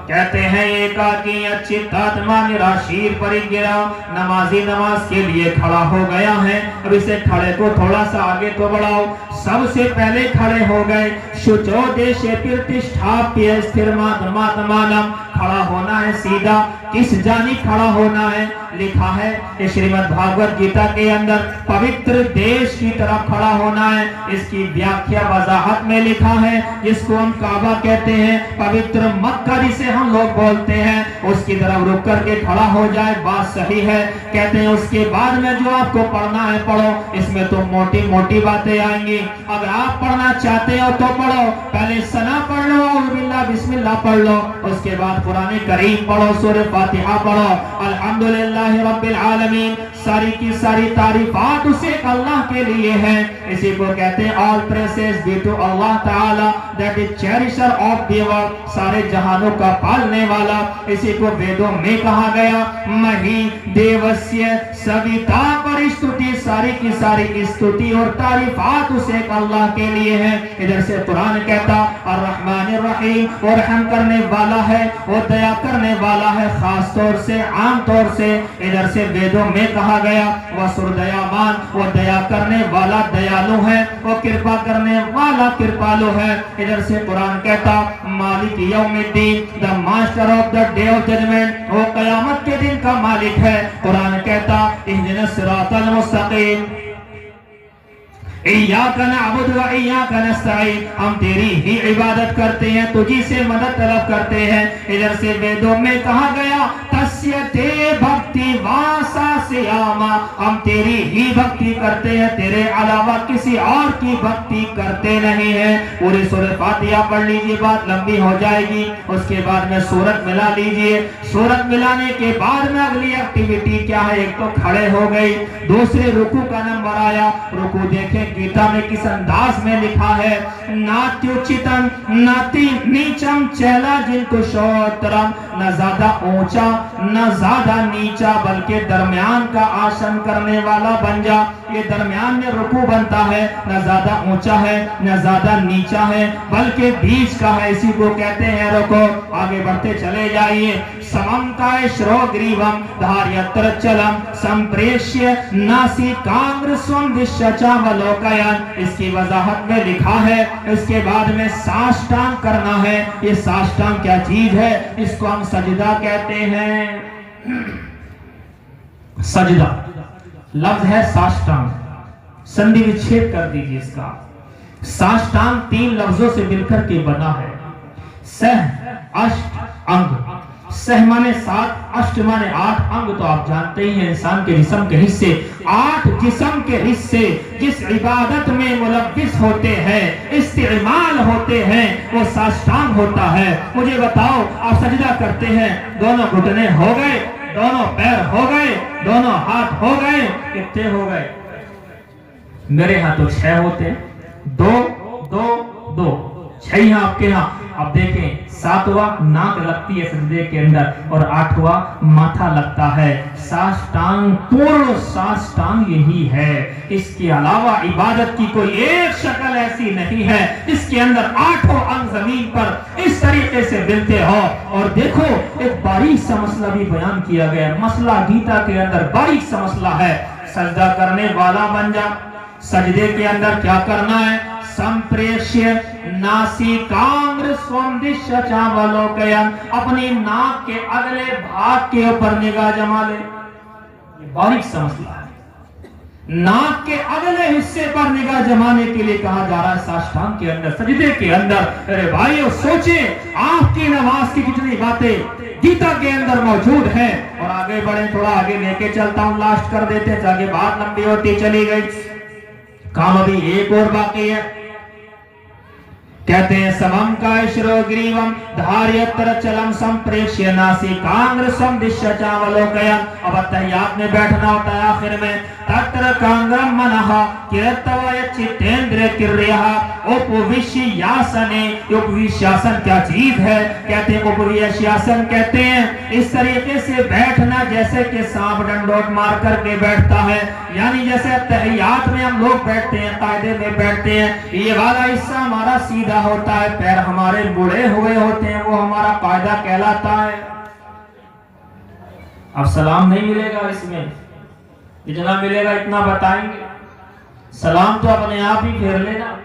कहते हैं एकाकी चित्तात्मा मेरा शीर पर गिरा, नमाजी नमाज के लिए खड़ा हो गया है। अब इसे खड़े को थोड़ा सा आगे तो बढ़ाओ। सबसे पहले खड़े हो गए, शुचो देश प्रतिष्ठाप्य स्थिर मातमानम, खड़ा होना है सीधा, किस जानी खड़ा होना है? लिखा है श्रीमद् भागवत गीता के अंदर पवित्र देश की तरफ खड़ा होना है। इसकी व्याख्या वजाहत में लिखा है, जिसको हम काबा कहते हैं, पवित्र मक्का जिसे हम लोग बोलते हैं, उसकी तरफ रुक करके खड़ा हो जाए, बात सही है। कहते हैं उसके बाद में जो आपको पढ़ना है पढ़ो, इसमें तो मोटी मोटी बातें आएंगी। अगर आप पढ़ना चाहते हो तो पढ़ो, पहले सना पढ़ लो और बिस्मिल्लाह पढ़ लो, उसके बाद कुरान करीम पढ़ो, सूरह फातिहा पढ़ो, अल्हम्दुलिल्लाह रब्बिल आलमीन, सारी की सारी तारीफात उसे अल्लाह के लिए है। इसी को कहते हैं all praises be to Allah ताला that is cherisher of the world, सारे जहानों का पालने वाला। इसी को वेदों में कहा गया, मही देवस्य सविता पर स्तुति, सारी की सारी स्तुति और तारीफात उसे अल्लाह के लिए है। इधर से कुरान कहता अर्रहमानिर रहीम, वो रहम करने वाला है, वो दया करने वाला है, खास तौर से आम तौर से। इधर से वेदों में कहा गया वसुर दयामान, वो दया करने वाला दयालु है, वो कृपा करने वाला कृपालु है। इधर से कुरान कहता मालिक यौमिद्दीन, the master of the day of judgment, वो कयामत के दिन का मालिक है। कुरान कहता इहदिनस सिरातल मुस्तकीम, इय्याका नअबुदु व इय्याका नस्तईन, हम तेरी ही इबादत करते हैं, तुझी से मदद तलब करते हैं। इधर से वेदों में कहा गया तस्य ते भक्ति वासा सियामा, हम तेरी ही भक्ति करते हैं, तेरे अलावा किसी और की भक्ति करते नहीं है। पूरी सूरह फातिहा पढ़ लीजिए, बात लंबी हो जाएगी। उसके बाद में सूरत मिला लीजिए, सूरत मिलाने के बाद में अगली एक्टिविटी क्या है? एक तो खड़े हो गई, दूसरे रुकू का नंबर आया। रुकू देखें गीता में किस अंदाज में लिखा है, नात्युचितम नाति नीचम चैला जिनको शोत्रम, न ज्यादा ऊंचा न ज्यादा नीचा, बल्कि दरमियान का आसन करने वाला बन जा। ये दरमियान में रुकू बनता है, न ज्यादा ऊंचा है न ज्यादा नीचा है, बल्कि बीच का है। इसी को कहते हैं रुको। आगे बढ़ते चले जाइए। समम काय श्रोग्रीवम धार्यत्र चलम संप्रेष्य नासिकाग्र स्वं दिश्यचावलोकयन, इसकी वजाहत में लिखा है। इसके बाद में साष्टांग करना है। ये साष्टांग क्या चीज है? इसको हम सजदा कहते हैं। सजदा लफ्ज है साष्टांग, संधि विच्छेद कर दीजिए इसका। साष्टांग 3 लफ्जों से मिलकर के बना है। सह अष्ट अंग, सह माने 7, अष्ट माने 8, अंग तो आप जानते ही हैं इंसान के जिस्म के हिस्से। 8 जिस्म के हिस्से जिस इबादत में मुलव्विस होते हैं, इस्तेमाल होते हैं, वो साष्टांग होता है। मुझे बताओ, आप सजदा करते हैं, दोनों घुटने हो गए, दोनों पैर हो गए, दोनों हाथ हो गए, कितने हो गए? मेरे यहाँ तो 6 होते, 2 2 2 6 यहाँ आपके यहाँ। अब देखें, 7वां नाक लगती है सजदे के अंदर और 8वां माथा लगता है। साष्टांग, पूर्ण साष्टांग यही है। इसके अलावा इबादत की कोई एक शक्ल ऐसी नहीं है जिसके अंदर 8 अंग जमीन पर इस तरीके से मिलते हो। और देखो, एक बारीक सा मसला भी बयान किया गया। मसला गीता के अंदर बारीक सा मसला है। सजदा करने वाला बन जा। सजदे के अंदर क्या करना है? संप्रेष्य नासिकाग्र स्वं दिश्यचावलोकयन, अपनी नाक के अगले भाग के ऊपर निगाह जमा ले। ये बारीक सा मसला है। नाक के अगले हिस्से पर निगाह जमाने के लिए कहा जा रहा है साष्टांग के अंदर, सजदे के अंदर। अरे भाइयों, सोचे आपकी नमाज की कितनी बातें गीता के अंदर मौजूद है। और आगे बढ़े, थोड़ा आगे लेके चलता हूं, लास्ट कर देते हैं, आगे बात लंबी होती चली गई। काम अभी एक और बाकी है। कहते हैं समम काय श्रोग्रीवम धार्यत्र चलम संप्रेक्ष्य नासिकाग्र स्वं दिश्यचावलोकयन। अब अत्तहियात में बैठना होता है आखिर में। तत्र कांग्रम मनः किरतवय चित्तेन्द्रिय क्रियः, उपविश्यासन है। उपविश्यासन क्या चीज है? कहते हैं उपविश्यासन कहते हैं इस तरीके से बैठना जैसे कि सांप डंडोत मार करके बैठता है, यानी जैसे तहियात में हम लोग बैठते हैं, कायदे में बैठते हैं, ये वाला हिस्सा हमारा सीधा होता है, पैर हमारे मुड़े हुए होते हैं, वो हमारा कायदा कहलाता है। अब सलाम नहीं मिलेगा इसमें, जितना मिलेगा इतना बताएंगे। सलाम तो अपने आप ही फेर लेना।